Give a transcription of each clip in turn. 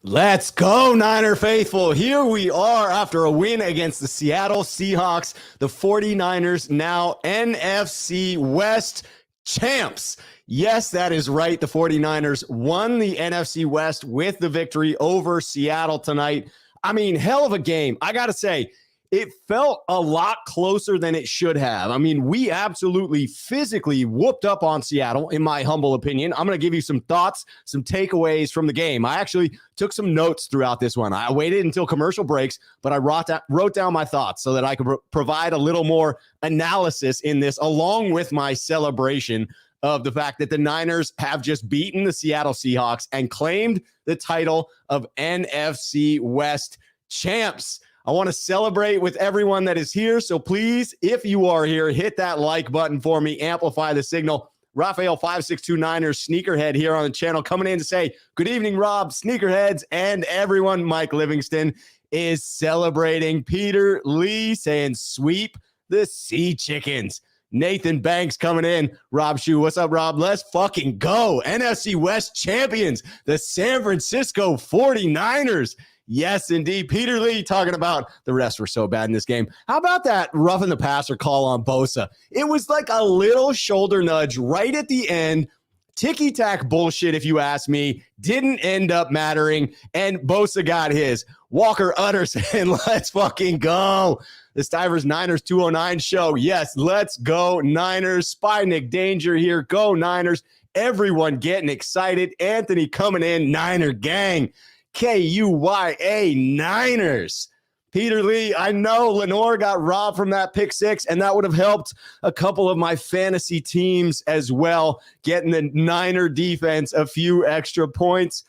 Let's go, Niner faithful. Here we are after a win against the Seattle Seahawks. The 49ers now NFC West Champs. Yes, that is right. The 49ers won the NFC West with the victory over Seattle tonight. I mean, hell of a game. I got to say, it felt a lot closer than it should have. I mean, we absolutely physically whooped up on Seattle, in my humble opinion. I'm going to give you some thoughts, some takeaways from the game. I actually took some notes throughout this one. I waited until commercial breaks, but I wrote down my thoughts so that I could provide a little more analysis in this, along with my celebration of the fact that the Niners have just beaten the Seattle Seahawks and claimed the title of NFC West Champs. I want to celebrate with everyone that is here. So please, if you are here, hit that like button for me. Amplify the signal. Raphael 5629ers Sneakerhead here on the channel coming in to say, good evening, Rob, Sneakerheads, and everyone. Mike Livingston is celebrating. Peter Lee saying, sweep the Sea Chickens. Nathan Banks coming in. Rob Schuh, what's up, Rob? Let's fucking go. NFC West champions, the San Francisco 49ers. Yes, indeed. Peter Lee talking about the refs were so bad in this game. How about that roughing the passer call on Bosa? It was like a little shoulder nudge right at the end. Ticky-tack bullshit, if you ask me. Didn't end up mattering, and Bosa got his. Walker Utter saying, let's fucking go. The Stivers Niners 209 show. Yes, let's go Niners. Spy Nick Danger here. Go Niners. Everyone getting excited. Anthony coming in. Niner gang. Kuya Niners. Peter Lee, I know Lenore got robbed from that pick six, and that would have helped a couple of my fantasy teams as well, getting the Niner defense a few extra points.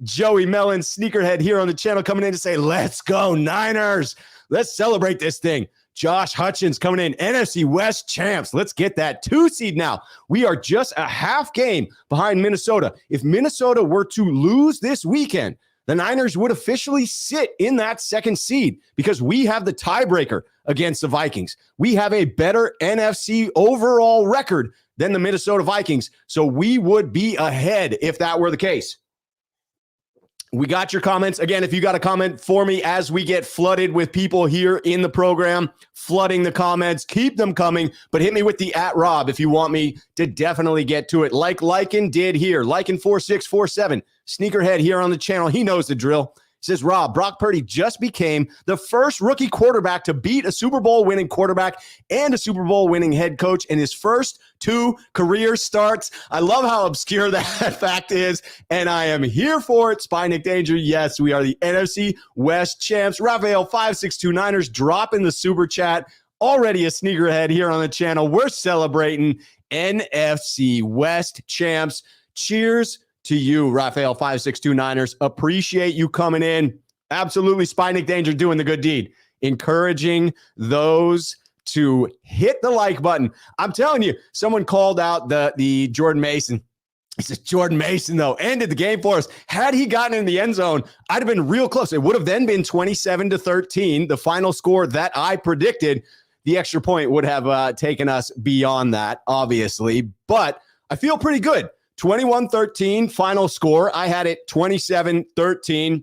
Joey Mellon, Sneakerhead here on the channel coming in to say, let's go Niners. Let's celebrate this thing. Josh Hutchins coming in, NFC West champs. Let's get that 2 seed now. We are just a half game behind Minnesota. If Minnesota were to lose this weekend, the Niners would officially sit in that 2nd seed because we have the tiebreaker against the Vikings. We have a better NFC overall record than the Minnesota Vikings, so we would be ahead if that were the case. We got your comments. Again, if you got a comment for me as we get flooded with people here in the program, flooding the comments, keep them coming, but hit me with the @Rob if you want me to definitely get to it. Like Lycan did here. Lycan 4647, Sneakerhead here on the channel. He knows the drill. Says, Rob, Brock Purdy just became the first rookie quarterback to beat a Super Bowl winning quarterback and a Super Bowl winning head coach in his first 2 career starts. I love how obscure that fact is, and I am here for it. Spy Nick Danger, yes, we are the NFC West champs. Raphael 5629ers dropping the super chat. Already a sneakerhead here on the channel. We're celebrating NFC West champs. Cheers to you, Raphael 5629ers. Appreciate you coming in. Absolutely, Spy Nick Danger doing the good deed. Encouraging those to hit the like button. I'm telling you, someone called out the Jordan Mason. He says, Jordan Mason, though, ended the game for us. Had he gotten in the end zone, I'd have been real close. It would have then been 27-13, the final score that I predicted. The extra point would have taken us beyond that, obviously. But I feel pretty good. 21-13 final score. I had it 27-13.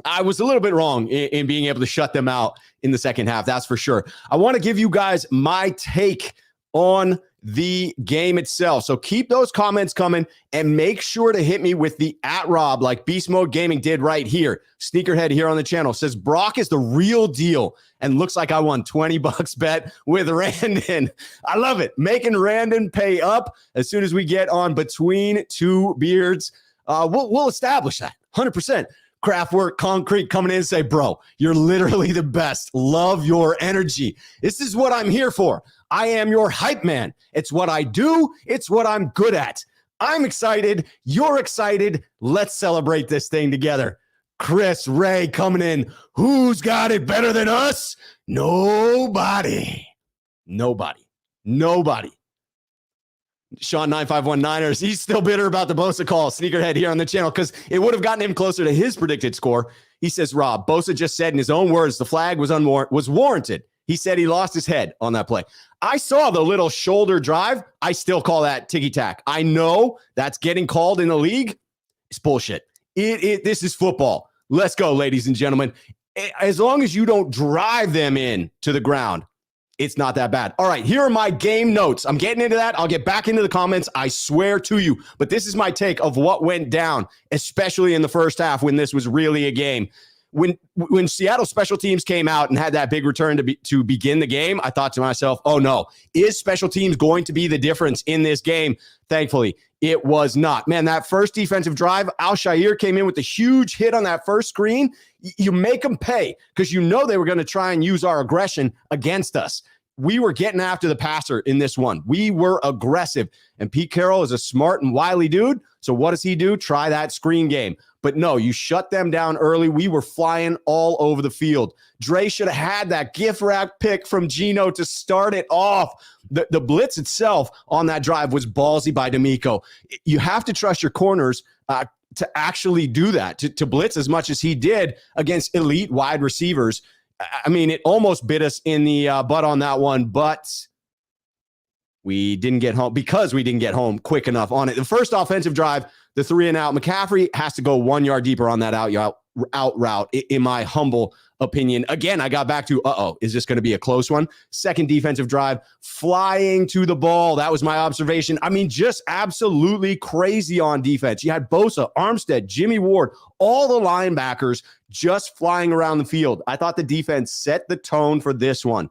I was a little bit wrong in being able to shut them out in the second half. That's for sure. I want to give you guys my take on the game itself. So keep those comments coming and make sure to hit me with the @Rob like Beast Mode Gaming did right here. Sneakerhead here on the channel says Brock is the real deal and looks like I won $20 bet with Randon. I love it. Making Randon pay up as soon as we get on Between Two Beards. We'll establish that 100%. Craftwork Concrete coming in and say, bro, you're literally the best. Love your energy. This is what I'm here for. I am your hype man. It's what I do. It's what I'm good at. I'm excited. You're excited. Let's celebrate this thing together. Chris Ray coming in. Who's got it better than us? Nobody. Sean 9519ers, he's still bitter about the Bosa call. Sneakerhead here on the channel because it would have gotten him closer to his predicted score. He says, Rob, Bosa just said in his own words the flag was warranted. He said he lost his head on that play. I saw the little shoulder drive. I still call that ticky-tack. I know that's getting called in the league. It's bullshit. This is football. Let's go, ladies and gentlemen. As long as you don't drive them in to the ground, it's not that bad. All right, here are my game notes. I'm getting into that. I'll get back into the comments. I swear to you. But this is my take of what went down, especially in the first half when this was really a game. When Seattle special teams came out and had that big return to begin the game, I thought to myself, oh no, is special teams going to be the difference in this game? Thankfully, it was not. Man, that first defensive drive, Al-Shaair came in with a huge hit on that first screen. You make them pay because you know they were going to try and use our aggression against us. We were getting after the passer in this one. We were aggressive. And Pete Carroll is a smart and wily dude. So what does he do? Try that screen game. But no, you shut them down early. We were flying all over the field. Dre should have had that gift wrap pick from Geno to start it off. The blitz itself on that drive was ballsy by D'Amico. You have to trust your corners to actually do that, to blitz as much as he did against elite wide receivers. I mean, it almost bit us in the butt on that one, but we didn't get home because we didn't get home quick enough on it. The first offensive drive, the 3-and-out, McCaffrey has to go 1 yard deeper on that out route, in my humble opinion. Again, I got back to, is this going to be a close one? Second defensive drive, flying to the ball. That was my observation. I mean, just absolutely crazy on defense. You had Bosa, Armstead, Jimmy Ward, all the linebackers just flying around the field. I thought the defense set the tone for this one.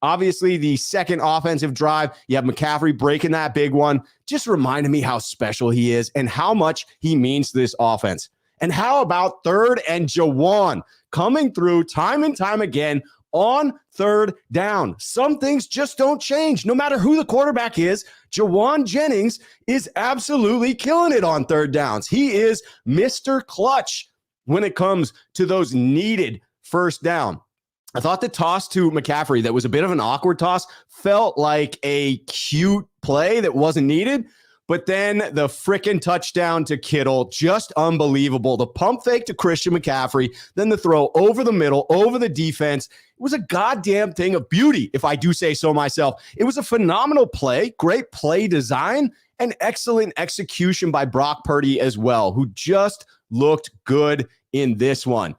Obviously, the second offensive drive, you have McCaffrey breaking that big one. Just reminded me how special he is and how much he means to this offense. And how about 3rd and Jawan coming through time and time again on 3rd down? Some things just don't change. No matter who the quarterback is, Jawan Jennings is absolutely killing it on 3rd downs. He is Mr. Clutch when it comes to those needed first down. I thought the toss to McCaffrey that was a bit of an awkward toss felt like a cute play that wasn't needed. But then the frickin' touchdown to Kittle, just unbelievable. The pump fake to Christian McCaffrey, then the throw over the middle, over the defense. It was a goddamn thing of beauty, if I do say so myself. It was a phenomenal play, great play design, and excellent execution by Brock Purdy as well, who just looked good in this one.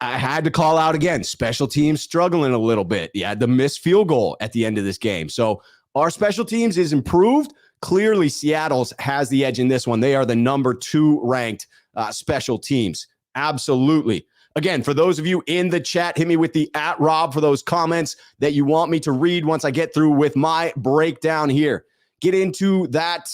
I had to call out again, special teams struggling a little bit. You had the missed field goal at the end of this game. So our special teams is improved. Clearly, Seattle's has the edge in this one. They are the number 2 ranked special teams. Absolutely. Again, for those of you in the chat, hit me with the @Rob for those comments that you want me to read once I get through with my breakdown here. Get into that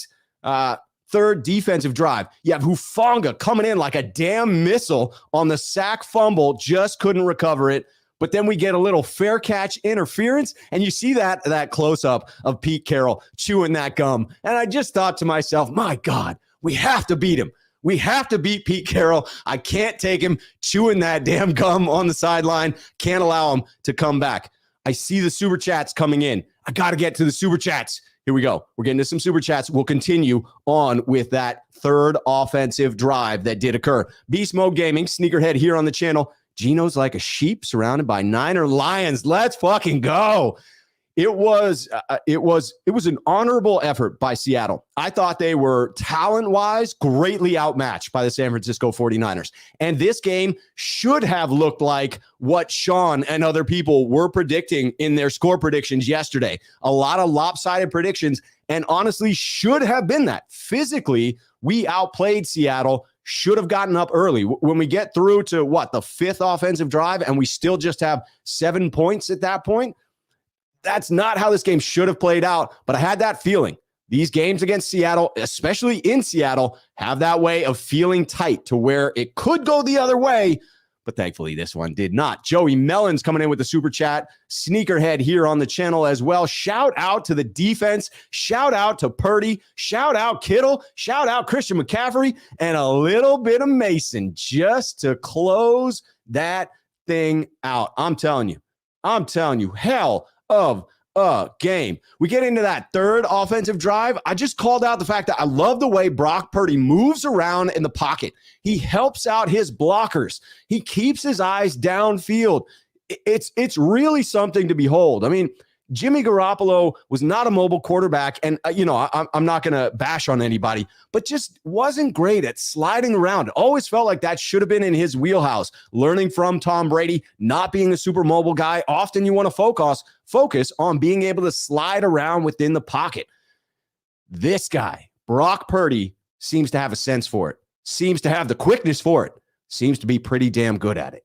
third defensive drive. You have Hufanga coming in like a damn missile on the sack fumble, just couldn't recover it. But then we get a little fair catch interference, and you see that close-up of Pete Carroll chewing that gum. And I just thought to myself, my God, we have to beat him. We have to beat Pete Carroll. I can't take him chewing that damn gum on the sideline. Can't allow him to come back. I see the super chats coming in. I got to get to the super chats. Here we go. We're getting to some super chats. We'll continue on with that third offensive drive that did occur. Beast Mode Gaming, Sneakerhead here on the channel. Geno's like a sheep surrounded by Niner lions. Let's fucking go. It was an honorable effort by Seattle. I thought they were talent-wise greatly outmatched by the San Francisco 49ers. And this game should have looked like what Sean and other people were predicting in their score predictions yesterday. A lot of lopsided predictions, and honestly should have been that. Physically, we outplayed Seattle, should have gotten up early. When we get through to, the 5th offensive drive, and we still just have 7 points at that point, that's not how this game should have played out, but I had that feeling. These games against Seattle, especially in Seattle, have that way of feeling tight to where it could go the other way, but thankfully this one did not. Joey Mellon's coming in with the super chat. Sneakerhead here on the channel as well. Shout out to the defense. Shout out to Purdy. Shout out Kittle. Shout out Christian McCaffrey. And a little bit of Mason just to close that thing out. I'm telling you, hell of a game. We get into that third offensive drive. I just called out the fact that I love the way Brock Purdy moves around in the pocket. He helps out his blockers. He keeps his eyes downfield. It's really something to behold. I mean, Jimmy Garoppolo was not a mobile quarterback. And, I'm not going to bash on anybody, but just wasn't great at sliding around. Always felt like that should have been in his wheelhouse. Learning from Tom Brady, not being a super mobile guy. Often you want to focus on being able to slide around within the pocket. This guy, Brock Purdy, seems to have a sense for it, seems to have the quickness for it, seems to be pretty damn good at it.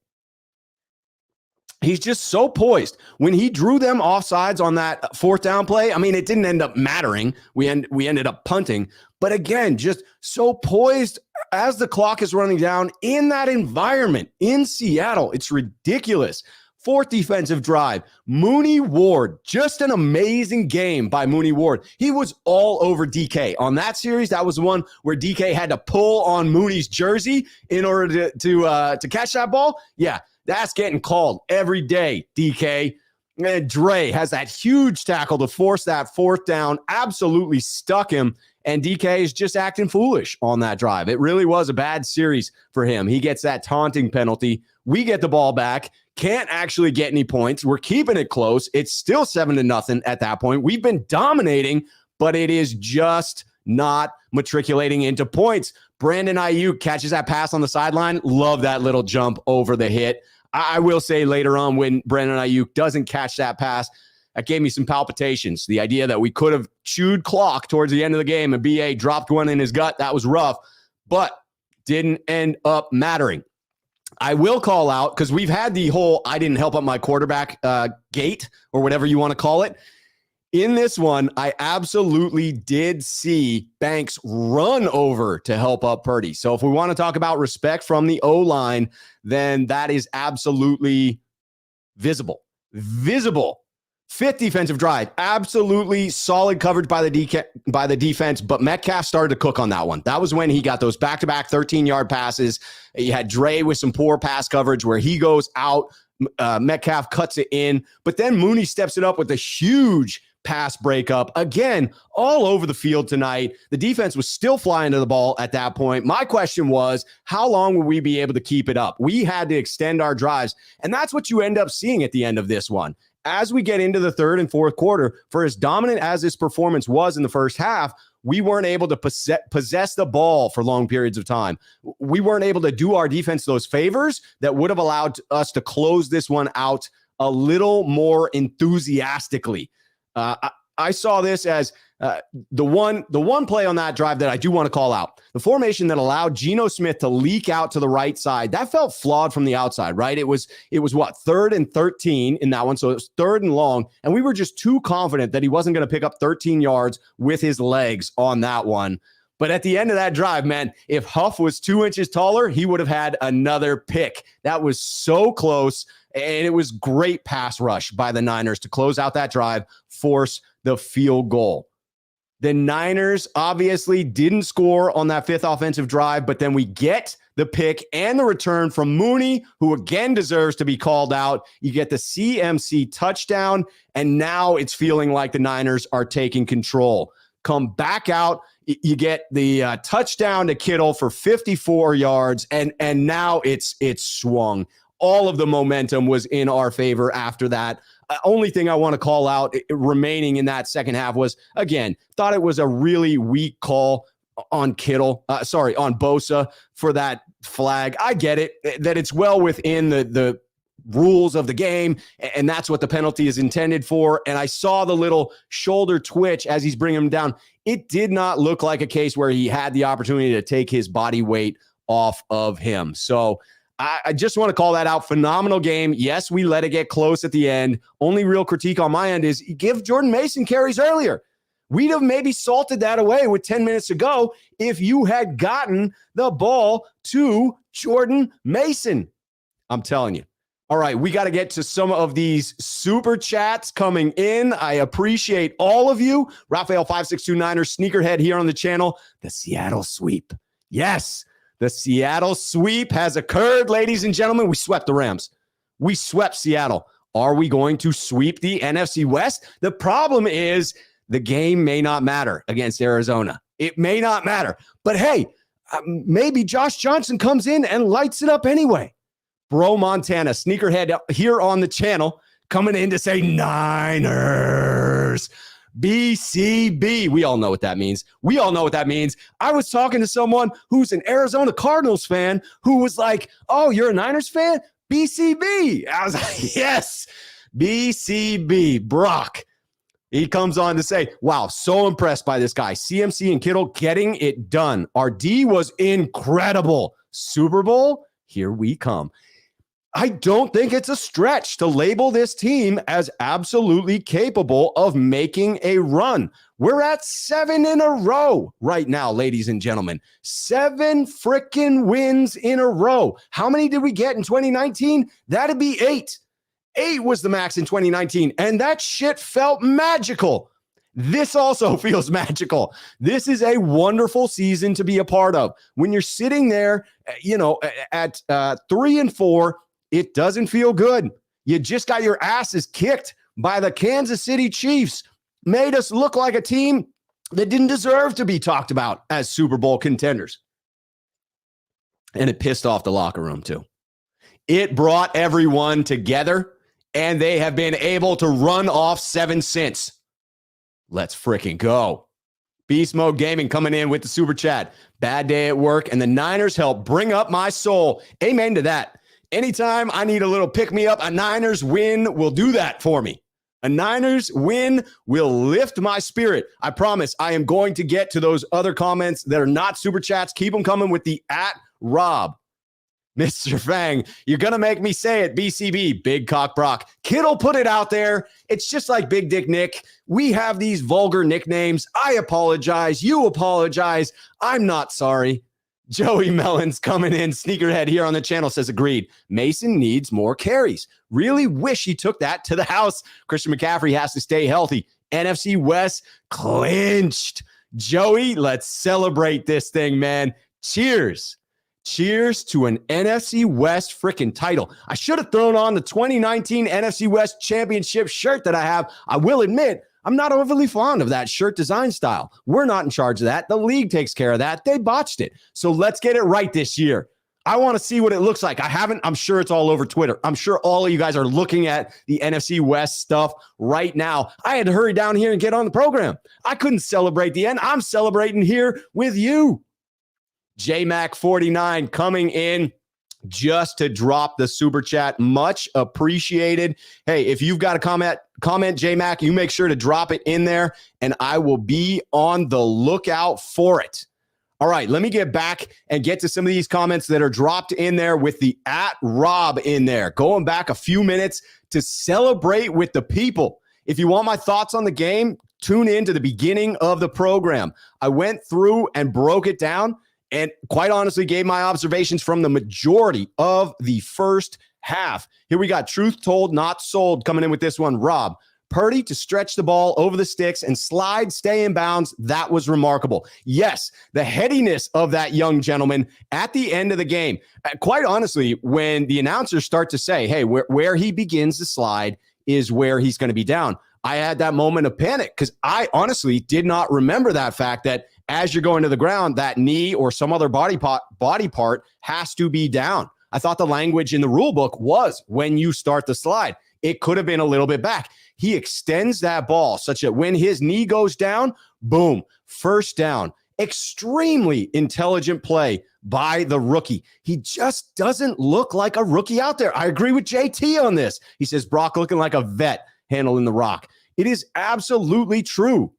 He's just so poised. When he drew them offsides on that fourth down play, I mean, it didn't end up mattering. We ended up punting. But again, just so poised as the clock is running down in that environment in Seattle. It's ridiculous. Fourth defensive drive, Mooney Ward, just an amazing game by Mooney Ward. He was all over DK. On that series, that was the one where DK had to pull on Mooney's jersey in order to catch that ball. Yeah, that's getting called every day, DK. And Dre has that huge tackle to force that fourth down, absolutely stuck him, and DK is just acting foolish on that drive. It really was a bad series for him. He gets that taunting penalty. We get the ball back. Can't actually get any points. We're keeping it close. It's still 7-0 at that point. We've been dominating, but it is just not matriculating into points. Brandon Ayuk catches that pass on the sideline. Love that little jump over the hit. I will say later on when Brandon Ayuk doesn't catch that pass, that gave me some palpitations. The idea that we could have chewed clock towards the end of the game and BA dropped one in his gut, that was rough, but didn't end up mattering. I will call out, because we've had the whole I didn't help up my quarterback gate, or whatever you want to call it. In this one, I absolutely did see Banks run over to help up Purdy. So if we want to talk about respect from the O-line, then that is absolutely visible. Fifth defensive drive, absolutely solid coverage by the defense, but Metcalf started to cook on that one. That was when he got those back-to-back 13-yard passes. You had Dre with some poor pass coverage where he goes out, Metcalf cuts it in, but then Mooney steps it up with a huge pass breakup. Again, all over the field tonight. The defense was still flying to the ball at that point. My question was, how long will we be able to keep it up? We had to extend our drives, and that's what you end up seeing at the end of this one. As we get into the third and fourth quarter, for as dominant as this performance was in the first half, we weren't able to possess the ball for long periods of time. We weren't able to do our defense those favors that would have allowed us to close this one out a little more enthusiastically. I saw this as the one play on that drive that I do want to call out. The formation that allowed Geno Smith to leak out to the right side, that felt flawed from the outside, right? It was what, 3rd and 13 in that one, so it was 3rd and long, and we were just too confident that he wasn't going to pick up 13 yards with his legs on that one. But at the end of that drive, man, if Huff was 2 inches taller, he would have had another pick. That was so close, and it was great pass rush by the Niners to close out that drive, force the field goal. The Niners obviously didn't score on that fifth offensive drive, but then we get the pick and the return from Mooney, who again deserves to be called out. You get the CMC touchdown, and now it's feeling like the Niners are taking control. Come back out. You get the touchdown to Kittle for 54 yards, and now it's swung. All of the momentum was in our favor after that. Only thing I want to call out remaining in that second half was, again, thought it was a really weak call on on Bosa for that flag. I get it, that it's well within the rules of the game, and that's what the penalty is intended for. And I saw the little shoulder twitch as he's bringing him down. It did not look like a case where he had the opportunity to take his body weight off of him. So I just want to call that out. Phenomenal game. Yes, we let it get close at the end. Only real critique on my end is give Jordan Mason carries earlier. We'd have maybe salted that away with 10 minutes to go if you had gotten the ball to Jordan Mason. I'm telling you. All right, we got to get to some of these super chats coming in. I appreciate all of you. Raphael 5629er Sneakerhead here on the channel. The Seattle sweep. Yes. The Seattle sweep has occurred, ladies and gentlemen. We swept the Rams. We swept Seattle. Are we going to sweep the NFC West? The problem is the game may not matter against Arizona. It may not matter. But hey, maybe Josh Johnson comes in and lights it up anyway. Bro Montana, Sneakerhead here on the channel. coming in to say Niners. BCB. We all know what that means. I was talking to someone who's an Arizona Cardinals fan who was like, oh, you're a Niners fan? BCB. I was like, yes, BCB. Brock. He comes on to say, wow, so impressed by this guy. CMC and Kittle getting it done. Our D was incredible. Super Bowl, here we come. I don't think it's a stretch to label this team as absolutely capable of making a run. We're at 7 in a row right now, ladies and gentlemen. 7 freaking wins in a row. How many did we get in 2019? That'd be 8. 8 was the max in 2019, and that shit felt magical. This also feels magical. This is a wonderful season to be a part of. When you're sitting there, at 3-4, it doesn't feel good. You just got your asses kicked by the Kansas City Chiefs. Made us look like a team that didn't deserve to be talked about as Super Bowl contenders. And it pissed off the locker room too. It brought everyone together, and they have been able to run off 7 since. Let's freaking go. Beast Mode Gaming coming in with the super chat. Bad day at work, and the Niners help bring up my soul. Amen to that. Anytime I need a little pick-me-up, a Niners win will do that for me. A Niners win will lift my spirit. I promise I am going to get to those other comments that are not super chats. Keep them coming with the @Rob. Mr. Fang, you're going to make me say it, BCB, Big Cock Brock. Kittle put it out there. It's just like Big Dick Nick. We have these vulgar nicknames. I apologize. You apologize. I'm not sorry. Joey Mellons coming in, sneakerhead here on the channel, says agreed. Mason needs more carries. Really wish he took that to the house. Christian McCaffrey has to stay healthy. NFC West clinched. Joey, let's celebrate this thing, man. Cheers. Cheers to an NFC West freaking title. I should have thrown on the 2019 NFC West Championship shirt that I have. I will admit, I'm not overly fond of that shirt design style. We're not in charge of that. The league takes care of that. They botched it. So let's get it right this year. I want to see what it looks like. I haven't. I'm sure it's all over Twitter. I'm sure all of you guys are looking at the NFC West stuff right now. I had to hurry down here and get on the program. I couldn't celebrate the end. I'm celebrating here with you. JMac49 coming in just to drop the super chat. Much appreciated. Hey, if you've got a comment, JMac, you make sure to drop it in there, and I will be on the lookout for it. All right, let me get back and get to some of these comments that are dropped in there with the @Rob in there. Going back a few minutes to celebrate with the people. If you want my thoughts on the game, tune in to the beginning of the program. I went through and broke it down, and quite honestly gave my observations from the majority of the first half. Here we got Truth Told, Not Sold coming in with this one. Rob, Purdy to stretch the ball over the sticks and slide, stay in bounds. That was remarkable. Yes, the headiness of that young gentleman at the end of the game. Quite honestly, when the announcers start to say, hey, where he begins to slide is where he's going to be down, I had that moment of panic because I honestly did not remember that fact that as you're going to the ground, that knee or some other body part has to be down. I thought the language in the rule book was when you start the slide. It could have been a little bit back. He extends that ball such that when his knee goes down, boom, first down. Extremely intelligent play by the rookie. He just doesn't look like a rookie out there. I agree with JT on this. He says, Brock looking like a vet handling the rock. It is absolutely true.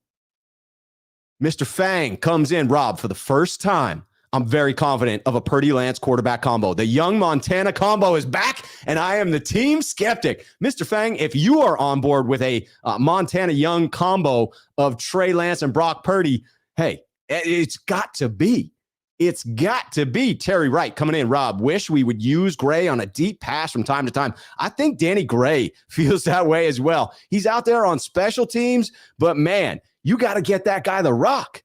Mr. Fang comes in. Rob, for the first time, I'm very confident of a Purdy Lance quarterback combo. The young Montana combo is back, and I am the team skeptic. Mr. Fang, if you are on board with a Montana young combo of Trey Lance and Brock Purdy, hey, it's got to be. It's got to be. Terry Wright coming in. Rob, wish we would use Gray on a deep pass from time to time. I think Danny Gray feels that way as well. He's out there on special teams, but man, you got to get that guy the rock.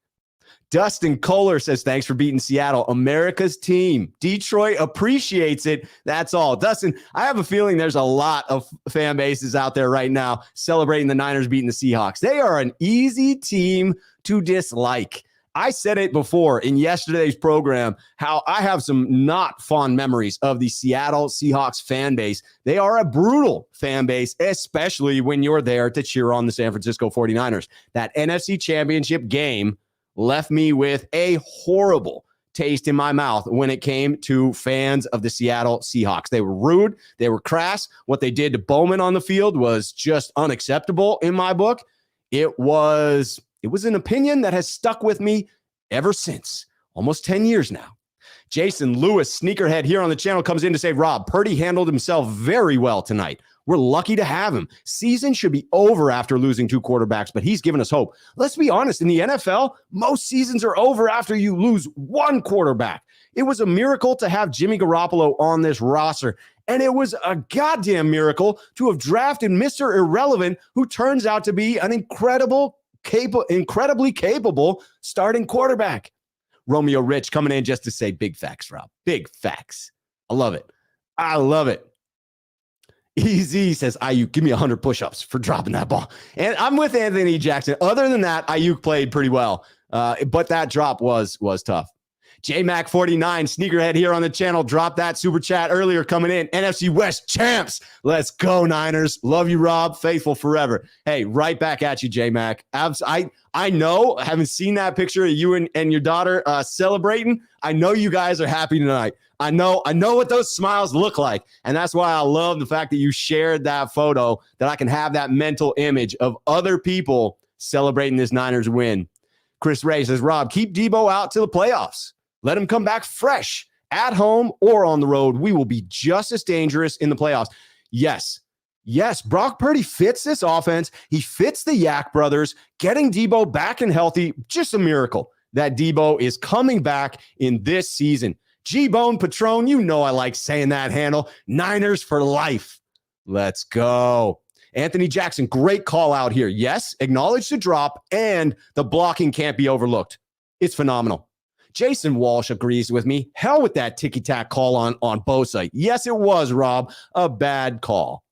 Dustin Kohler says, thanks for beating Seattle. America's team. Detroit appreciates it. That's all. Dustin, I have a feeling there's a lot of fan bases out there right now celebrating the Niners beating the Seahawks. They are an easy team to dislike. I said it before in yesterday's program, how I have some not fond memories of the Seattle Seahawks fan base. They are a brutal fan base, especially when you're there to cheer on the San Francisco 49ers. That NFC Championship game left me with a horrible taste in my mouth when it came to fans of the Seattle Seahawks. They were rude. They were crass. What they did to Bowman on the field was just unacceptable in my book. It was an opinion that has stuck with me ever since, almost 10 years now. Jason Lewis, sneakerhead here on the channel, comes in to say, Rob, Purdy handled himself very well tonight. We're lucky to have him. Season should be over after losing 2 quarterbacks, but he's given us hope. Let's be honest, in the NFL, most seasons are over after you lose 1 quarterback. It was a miracle to have Jimmy Garoppolo on this roster, and it was a goddamn miracle to have drafted Mr. Irrelevant, who turns out to be an incredibly capable starting quarterback. Romeo Rich coming in just to say big facts, Rob. Big facts. I love it. I love it. Easy says, Ayuk, give me 100 push-ups for dropping that ball. And I'm with Anthony Jackson. Other than that, Ayuk played pretty well. But that drop was tough. JMac49, sneakerhead here on the channel, dropped that super chat earlier coming in. NFC West Champs. Let's go, Niners. Love you, Rob. Faithful forever. Hey, right back at you, JMac. I know, I haven't seen that picture of you and your daughter celebrating. I know you guys are happy tonight. I know what those smiles look like. And that's why I love the fact that you shared that photo, that I can have that mental image of other people celebrating this Niners win. Chris Ray says, Rob, keep Debo out to the playoffs. Let him come back fresh at home or on the road. We will be just as dangerous in the playoffs. Yes, Brock Purdy fits this offense. He fits the Yak brothers. Getting Debo back and healthy, just a miracle that Debo is coming back in this season. G-Bone Patron, you know I like saying that handle. Niners for life. Let's go. Anthony Jackson, great call out here. Yes, acknowledge the drop, and the blocking can't be overlooked. It's phenomenal. Jason Walsh agrees with me. Hell with that ticky-tack call on Bosa. Yes, it was, Rob. A bad call.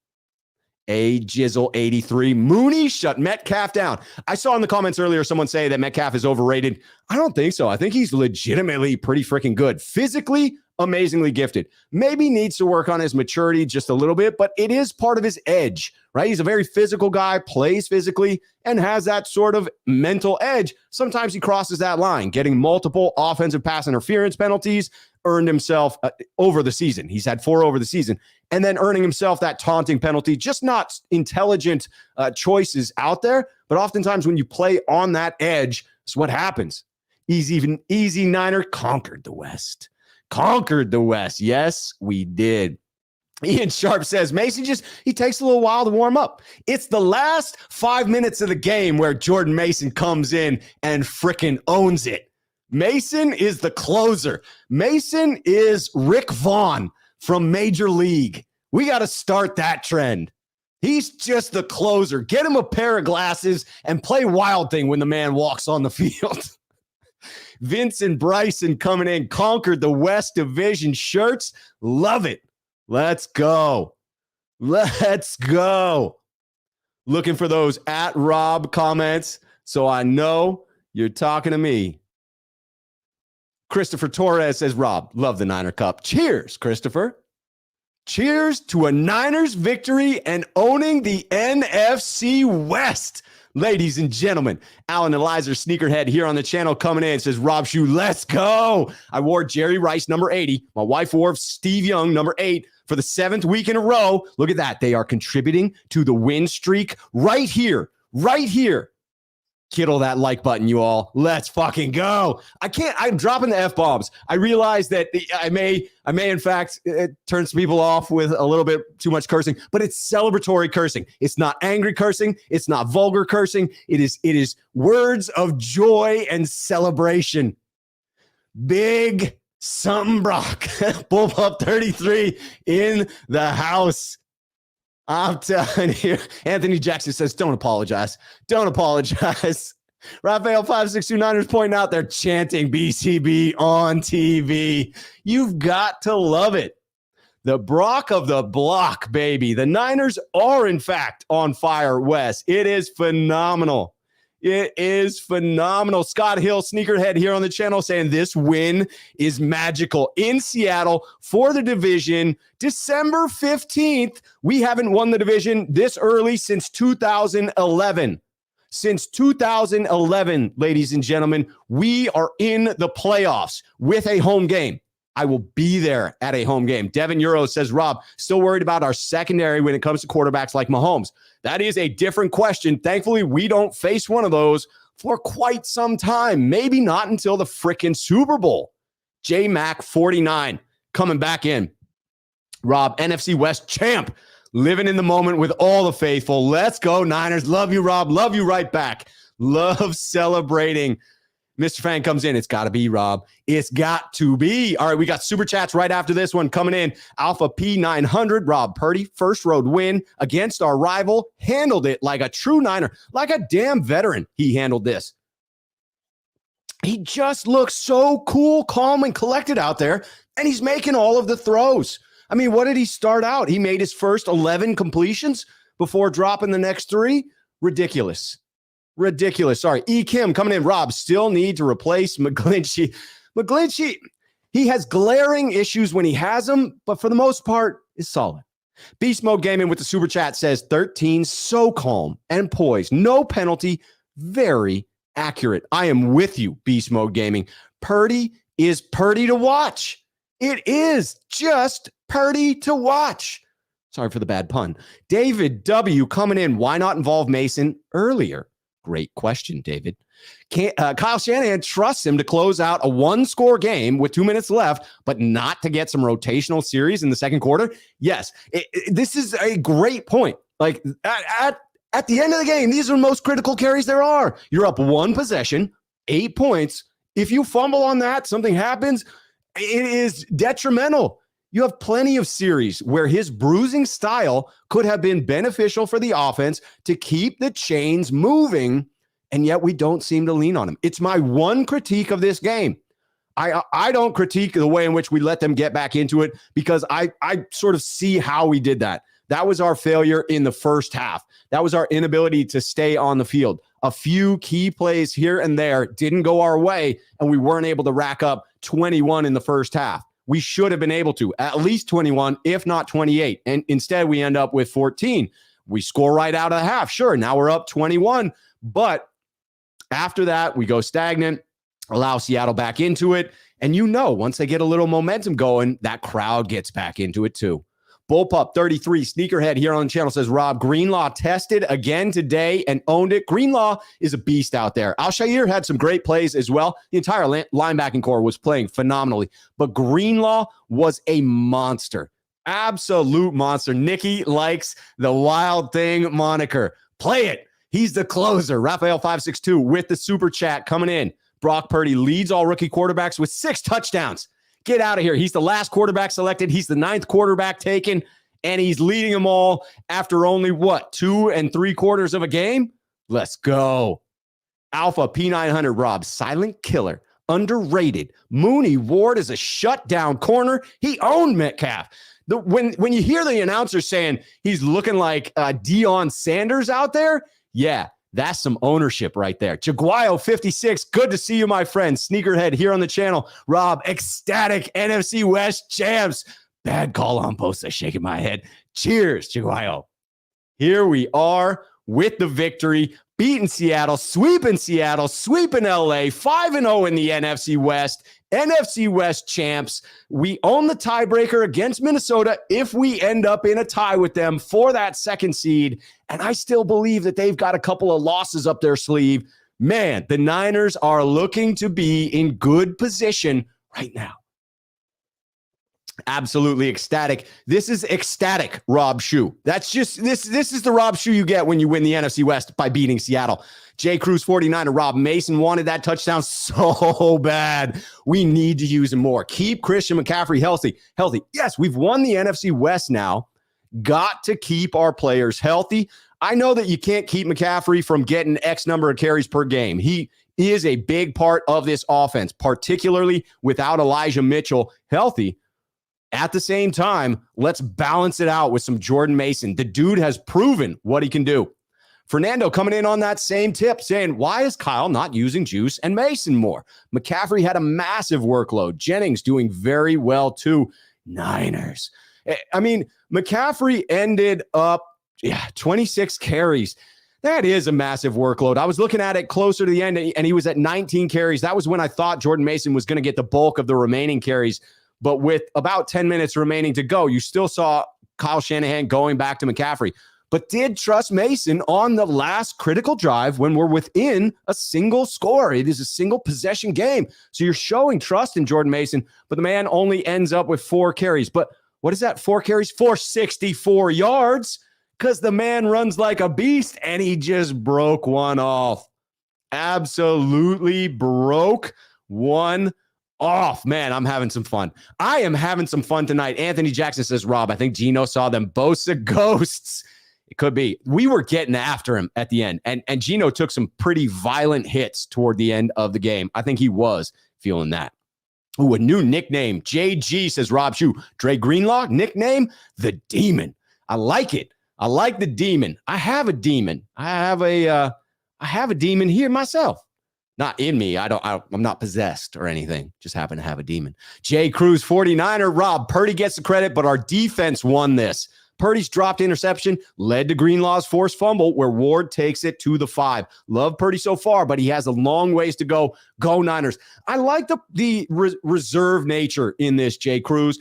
A Jizzle 83. Mooney shut Metcalf down. I saw in the comments earlier someone say that Metcalf is overrated. I don't think so. I think he's legitimately pretty freaking good. Physically, amazingly gifted. Maybe needs to work on his maturity just a little bit, but it is part of his edge, right? He's a very physical guy, plays physically, and has that sort of mental edge. Sometimes he crosses that line, getting multiple offensive pass interference penalties, earned himself over the season. He's had 4 over the season, and then earning himself that taunting penalty. Just not intelligent choices out there, but oftentimes when you play on that edge, it's what happens. Easy Niner conquered the West. Conquered the West. Yes, we did. Ian Sharp says, Mason he takes a little while to warm up. It's the last 5 minutes of the game where Jordan Mason comes in and frickin' owns it. Mason is the closer. Mason is Rick Vaughn from Major League. We got to start that trend. He's just the closer. Get him a pair of glasses and play Wild Thing when the man walks on the field. Vince and Bryson coming in, conquered the West Division shirts. Love it. Let's go. Let's go. Looking for those at Rob comments so I know you're talking to me. Christopher Torres says, Rob, love the Niner Cup. Cheers, Christopher. Cheers to a Niners victory and owning the NFC West. Ladies and gentlemen, Alan Eliza, sneakerhead here on the channel coming in, says, Rob Schuh, let's go. I wore Jerry Rice, number 80. My wife wore Steve Young, number 8, for the 7th week in a row. Look at that. They are contributing to the win streak right here. Kittle that like button, you all. Let's fucking go. I'm dropping the F-bombs. I realize that I may in fact, it turns people off with a little bit too much cursing, but it's celebratory cursing. It's not angry cursing. It's not vulgar cursing. It is words of joy and celebration. Big something Brock. Bullpup 33 in the house. I'm telling you. Anthony Jackson says, don't apologize. Don't apologize. Raphael 5629ers pointing out they're chanting BCB on TV. You've got to love it. The Brock of the block, baby. The Niners are, in fact, on fire, Wes. It is phenomenal. It is phenomenal. Scott Hill, Sneakerhead, here on the channel saying this win is magical in Seattle for the division. December 15th. We haven't won the division this early since 2011. Since 2011, ladies and gentlemen, we are in the playoffs with a home game. I will be there at a home game. Devin Euro says, Rob, still worried about our secondary when it comes to quarterbacks like Mahomes. That is a different question. Thankfully, we don't face one of those for quite some time. Maybe not until the frickin' Super Bowl. J-Mac 49 coming back in. Rob, NFC West champ, living in the moment with all the faithful. Let's go, Niners. Love you, Rob. Love you right back. Love celebrating. Mr. Fan comes in. It's got to be, Rob. It's got to be. All right, we got super chats right after this one coming in. Alpha P900, Rob Purdy, first road win against our rival. Handled it like a true Niner, like a damn veteran. He handled this. He just looks so cool, calm, and collected out there, and he's making all of the throws. I mean, what did he start out? He made his first 11 completions before dropping the next 3. Ridiculous. Sorry. E. Kim coming in. Rob, still need to replace McGlinchey. McGlinchey, he has glaring issues when he has them, but for the most part, is solid. Beast Mode Gaming with the super chat says 13, so calm and poised. No penalty. Very accurate. I am with you, Beast Mode Gaming. Purdy is Purdy to watch. It is just Purdy to watch. Sorry for the bad pun. David W. coming in. Why not involve Mason earlier? Great question, David. Kyle Shanahan trusts him to close out a one-score game with 2 minutes left, but not to get some rotational series in the second quarter? Yes, this is a great point. Like, at the end of the game, these are the most critical carries there are. You're up one possession, 8 points. If you fumble on that, something happens, it is detrimental. You have plenty of series where his bruising style could have been beneficial for the offense to keep the chains moving, and yet we don't seem to lean on him. It's my one critique of this game. I don't critique the way in which we let them get back into it because I sort of see how we did that. That was our failure in the first half. That was our inability to stay on the field. A few key plays here and there didn't go our way, and we weren't able to rack up 21 in the first half. We should have been able to, at least 21, if not 28. And instead, we end up with 14. We score right out of the half. Sure, now we're up 21. But after that, we go stagnant, allow Seattle back into it. And once they get a little momentum going, that crowd gets back into it too. Bullpup 33, Sneakerhead here on the channel says, Rob, Greenlaw tested again today and owned it. Greenlaw is a beast out there. Al-Shaair had some great plays as well. The entire linebacking core was playing phenomenally. But Greenlaw was a monster. Absolute monster. Nikki likes the Wild Thing moniker. Play it. He's the closer. Raphael562 with the super chat coming in. Brock Purdy leads all rookie quarterbacks with 6 touchdowns. Get out of here. He's the last quarterback selected. He's the 9th quarterback taken, and he's leading them all after only, 2 3/4 of a game? Let's go. Alpha P900, Rob, silent killer, underrated. Mooney Ward is a shutdown corner. He owned Metcalf. When you hear the announcer saying he's looking like Deion Sanders out there, yeah, that's some ownership right there. Jaguayo 56, good to see you, my friend. Sneakerhead here on the channel. Rob, ecstatic NFC West champs. Bad call on post. I'm shaking my head. Cheers, Jaguayo. Here we are with the victory. Beating Seattle, sweeping LA, 5-0 in the NFC West. NFC West champs. We own the tiebreaker against Minnesota if we end up in a tie with them for that second seed. And I still believe that they've got a couple of losses up their sleeve. Man, the Niners are looking to be in good position right now. Absolutely ecstatic. This is ecstatic Rob Schuh. That's just this is the Rob Schuh you get when you win the NFC West by beating Seattle. J Cruz 49 and Rob Mason wanted that touchdown so bad. We need to use him more. Keep Christian McCaffrey healthy. Yes, we've won the NFC West now. Got to keep our players healthy. I know that you can't keep McCaffrey from getting X number of carries per game. He is a big part of this offense, particularly without Elijah Mitchell healthy. At the same time, let's balance it out with some Jordan Mason. The dude has proven what he can do. Fernando coming in on that same tip saying, why is Kyle not using Juice and Mason more? McCaffrey had a massive workload. Jennings doing very well too. Niners. I mean, McCaffrey ended up 26 carries. That is a massive workload. I was looking at it closer to the end, and he was at 19 carries. That was when I thought Jordan Mason was going to get the bulk of the remaining carries. But with about 10 minutes remaining to go, you still saw Kyle Shanahan going back to McCaffrey, but did trust Mason on the last critical drive when we're within a single score. It is a single possession game. So you're showing trust in Jordan Mason, but the man only ends up with 4 carries. But what is that? 4 carries for 64 yards because the man runs like a beast and he just broke one off. Absolutely broke one off. Man, I'm having some fun. I am having some fun tonight. Anthony Jackson says, Rob, I think Geno saw them Bosa ghosts. It could be. We were getting after him at the end, and Geno took some pretty violent hits toward the end of the game. I think he was feeling that. Ooh, a new nickname. JG says, Rob Schuh. Dre Greenlaw, nickname, the Demon. I like it. I like the Demon. I have a demon. I have a demon here myself. Not in me. I'm not possessed or anything. Just happen to have a demon. Jay Cruz, 49er. Rob, Purdy gets the credit, but our defense won this. Purdy's dropped interception led to Greenlaw's forced fumble where Ward takes it to the 5. Love Purdy so far, but he has a long ways to go. Go Niners. I like the reserve nature in this, Jay Cruz.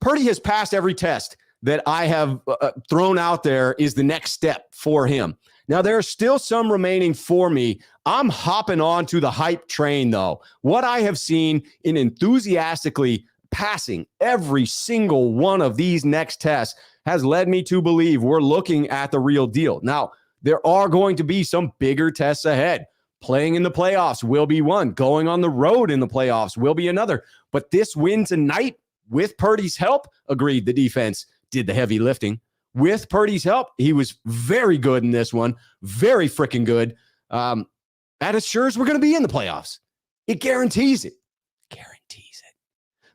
Purdy has passed every test that I have thrown out there is the next step for him. Now, there are still some remaining for me. I'm hopping on to the hype train, though. What I have seen in enthusiastically passing every single one of these next tests has led me to believe we're looking at the real deal. Now, there are going to be some bigger tests ahead. Playing in the playoffs will be one. Going on the road in the playoffs will be another. But this win tonight, with Purdy's help, agreed, the defense did the heavy lifting. With Purdy's help, he was very good in this one. Very freaking good. That assures we're going to be in the playoffs. It guarantees it.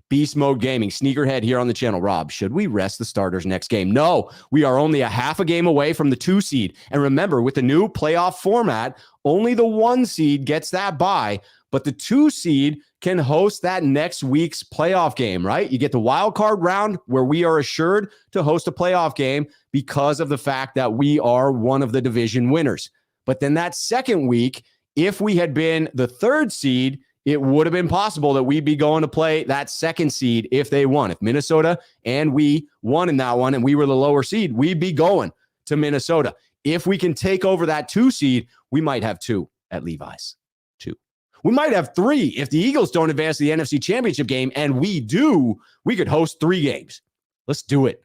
Beast Mode Gaming, Sneakerhead here on the channel. Rob, should we rest the starters next game? No, we are only a half a game away from the 2 seed. And remember, with the new playoff format, only the 1 seed gets that bye, but the 2 seed can host that next week's playoff game, right? You get the wild card round where we are assured to host a playoff game because of the fact that we are one of the division winners. But then that second week, if we had been the 3rd seed, it would have been possible that we'd be going to play that 2nd seed if they won. If Minnesota and we won in that one and we were the lower seed, we'd be going to Minnesota. If we can take over that 2 seed, we might have 2 at Levi's. 2. We might have 3 if the Eagles don't advance to the NFC Championship game, and we do, we could host 3 games. Let's do it.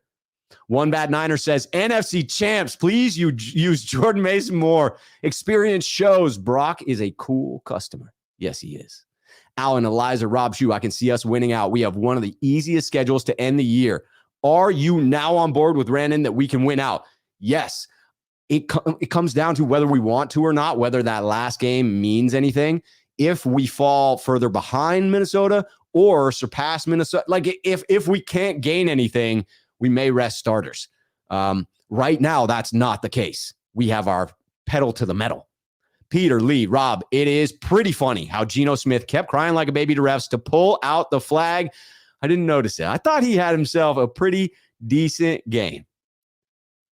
One Bad Niner says, NFC Champs, please use Jordan Mason more. Experience shows Brock is a cool customer. Yes, he is. Alan, Eliza, Rob Schuh, I can see us winning out. We have one of the easiest schedules to end the year. Are you now on board with Brandon that we can win out? Yes. It comes down to whether we want to or not, whether that last game means anything. If we fall further behind Minnesota or surpass Minnesota, like if we can't gain anything, we may rest starters. Right now, that's not the case. We have our pedal to the metal. Peter, Lee, Rob, it is pretty funny how Geno Smith kept crying like a baby to refs to pull out the flag. I didn't notice it. I thought he had himself a pretty decent game.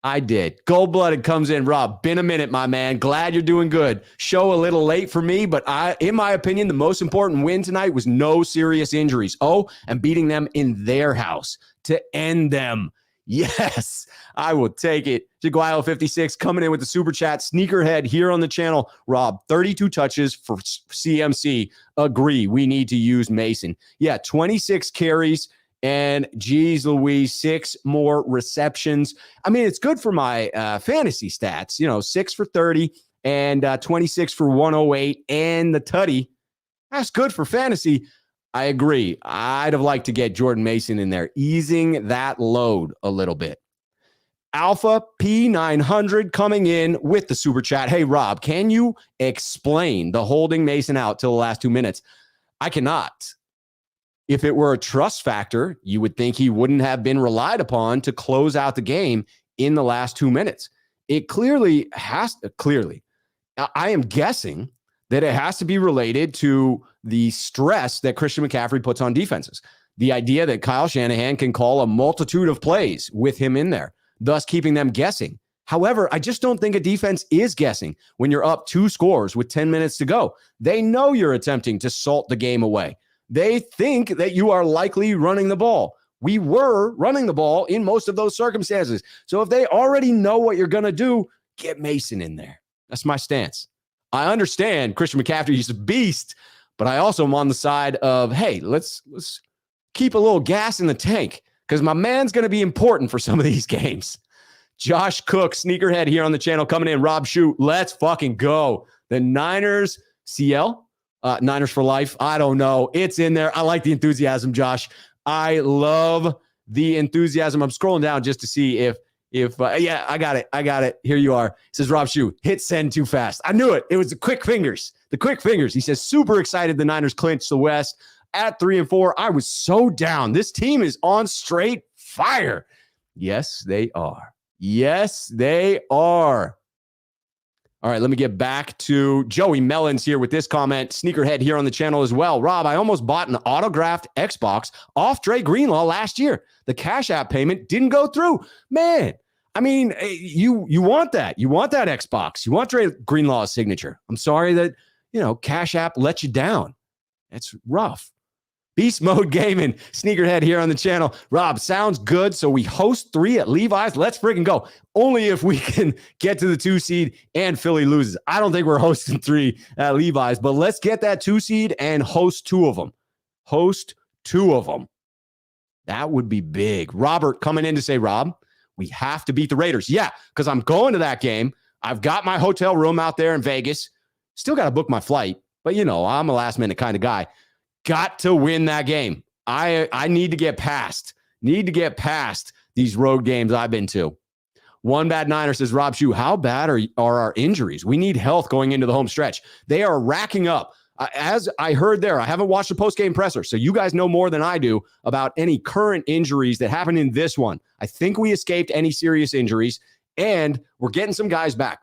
I did. Gold-blooded comes in. Rob, been a minute, my man. Glad you're doing good. Show a little late for me, but in my opinion, the most important win tonight was no serious injuries. Oh, and beating them in their house to end them. Yes, I will take it. Jaguayo56 coming in with the super chat. Sneakerhead here on the channel. Rob, 32 touches for CMC. Agree. We need to use Mason. Yeah, 26 carries and geez Louise, 6 more receptions. I mean, it's good for my fantasy stats. 6 for 30 and 26 for 108 and the tutty. That's good for fantasy. I agree. I'd have liked to get Jordan Mason in there, easing that load a little bit. Alpha P900 coming in with the super chat. Hey, Rob, can you explain the holding Mason out till the last 2 minutes? I cannot. If it were a trust factor, you would think he wouldn't have been relied upon to close out the game in the last 2 minutes. it clearly has to, I am guessing that it has to be related to the stress that Christian McCaffrey puts on defenses. The idea that Kyle Shanahan can call a multitude of plays with him in there, thus keeping them guessing. However, I just don't think a defense is guessing when you're up 2 scores with 10 minutes to go. They know you're attempting to salt the game away. They think that you are likely running the ball. We were running the ball in most of those circumstances. So if they already know what you're going to do, get Mason in there. That's my stance. I understand Christian McCaffrey is a beast, but I also am on the side of, hey, let's keep a little gas in the tank because my man's going to be important for some of these games. Josh Cook, sneakerhead here on the channel, coming in. Rob Schuh, let's fucking go. The Niners, CL, Niners for life. I don't know. It's in there. I like the enthusiasm, Josh. I love the enthusiasm. I'm scrolling down just to see if yeah, I got it. Here you are. It says Rob Schuh, hit send too fast. I knew it. It was the quick fingers. He says, super excited the Niners clinched the West at 3-4. I was so down. This team is on straight fire. Yes, they are. All right, let me get back to Joey Mellons here with this comment. Sneakerhead here on the channel as well. Rob, I almost bought an autographed Xbox off Dre Greenlaw last year. The Cash App payment didn't go through. Man, I mean, you want that. You want that Xbox. You want Dre Greenlaw's signature. I'm sorry that, Cash App let you down. It's rough. Beast Mode Gaming, Sneakerhead here on the channel. Rob, sounds good. So we host 3 at Levi's. Let's freaking go. Only if we can get to the 2 seed and Philly loses. I don't think we're hosting 3 at Levi's, but let's get that 2 seed and host 2 of them. That would be big. Robert coming in to say, Rob, we have to beat the Raiders. Yeah, because I'm going to that game. I've got my hotel room out there in Vegas. Still got to book my flight, but I'm a last minute kind of guy. Got to win that game. I need to get past these road games I've been to. One Bad Niner says, Rob Schuh, how bad are our injuries? We need health going into the home stretch. They are racking up. As I heard there, I haven't watched the post-game presser, so you guys know more than I do about any current injuries that happened in this one. I think we escaped any serious injuries, and we're getting some guys back.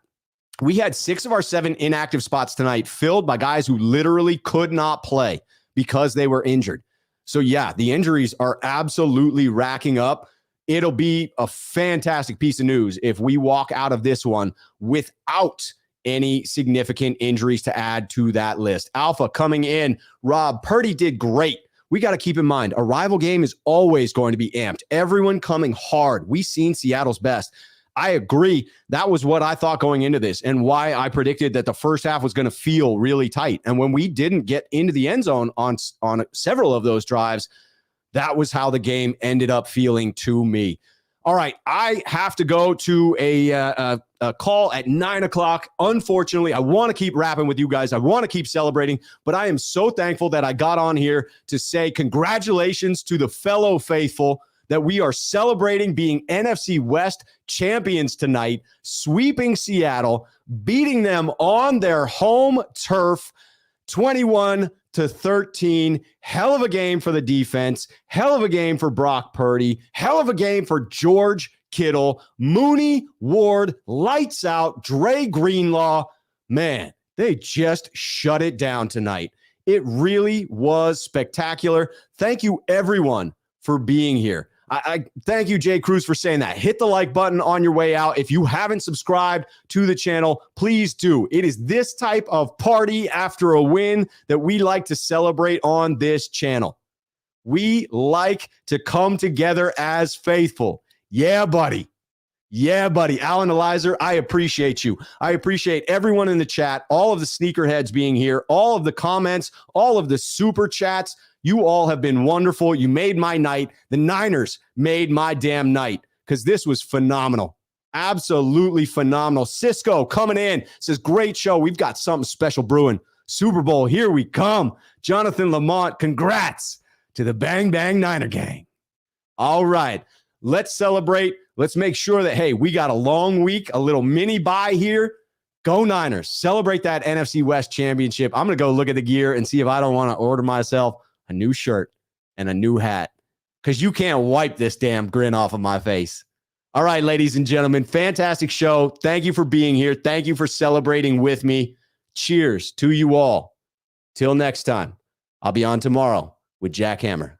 We had 6 of our 7 inactive spots tonight filled by guys who literally could not play because they were injured. So yeah, the injuries are absolutely racking up. It'll be a fantastic piece of news if we walk out of this one without any significant injuries to add to that list. Alpha coming in. Rob, Purdy did great. We got to keep in mind, a rival game is always going to be amped. Everyone coming hard. We've seen Seattle's best. I agree. That was what I thought going into this and why I predicted that the first half was going to feel really tight. And when we didn't get into the end zone on several of those drives, that was how the game ended up feeling to me. All right, I have to go to a call at 9 o'clock. Unfortunately, I want to keep rapping with you guys. I want to keep celebrating, but I am so thankful that I got on here to say congratulations to the fellow faithful that we are celebrating being NFC West champions tonight, sweeping Seattle, beating them on their home turf, 21-13. Hell of a game for the defense. Hell of a game for Brock Purdy. Hell of a game for George Kittle. Mooney, Ward, lights out, Dre Greenlaw. Man, they just shut it down tonight. It really was spectacular. Thank you, everyone, for being here. I thank you, Jay Cruz, for saying that. Hit the like button on your way out. If you haven't subscribed to the channel, please do. It is this type of party after a win that we like to celebrate on this channel. We like to come together as faithful. Yeah, buddy. Yeah, buddy. Alan Elizer, I appreciate you. I appreciate everyone in the chat, all of the sneakerheads being here, all of the comments, all of the super chats. You all have been wonderful. You made my night. The Niners made my damn night because this was phenomenal. Absolutely phenomenal. Cisco coming in says, great show. We've got something special brewing. Super Bowl, here we come. Jonathan Lamont, congrats to the Bang Bang Niner gang. All right, let's celebrate. Let's make sure that, hey, we got a long week, a little mini bye here. Go Niners. Celebrate that NFC West Championship. I'm going to go look at the gear and see if I don't want to order myself a new shirt and a new hat because you can't wipe this damn grin off of my face. All right, ladies and gentlemen, fantastic show. Thank you for being here. Thank you for celebrating with me. Cheers to you all. Till next time, I'll be on tomorrow with Jack Hammer.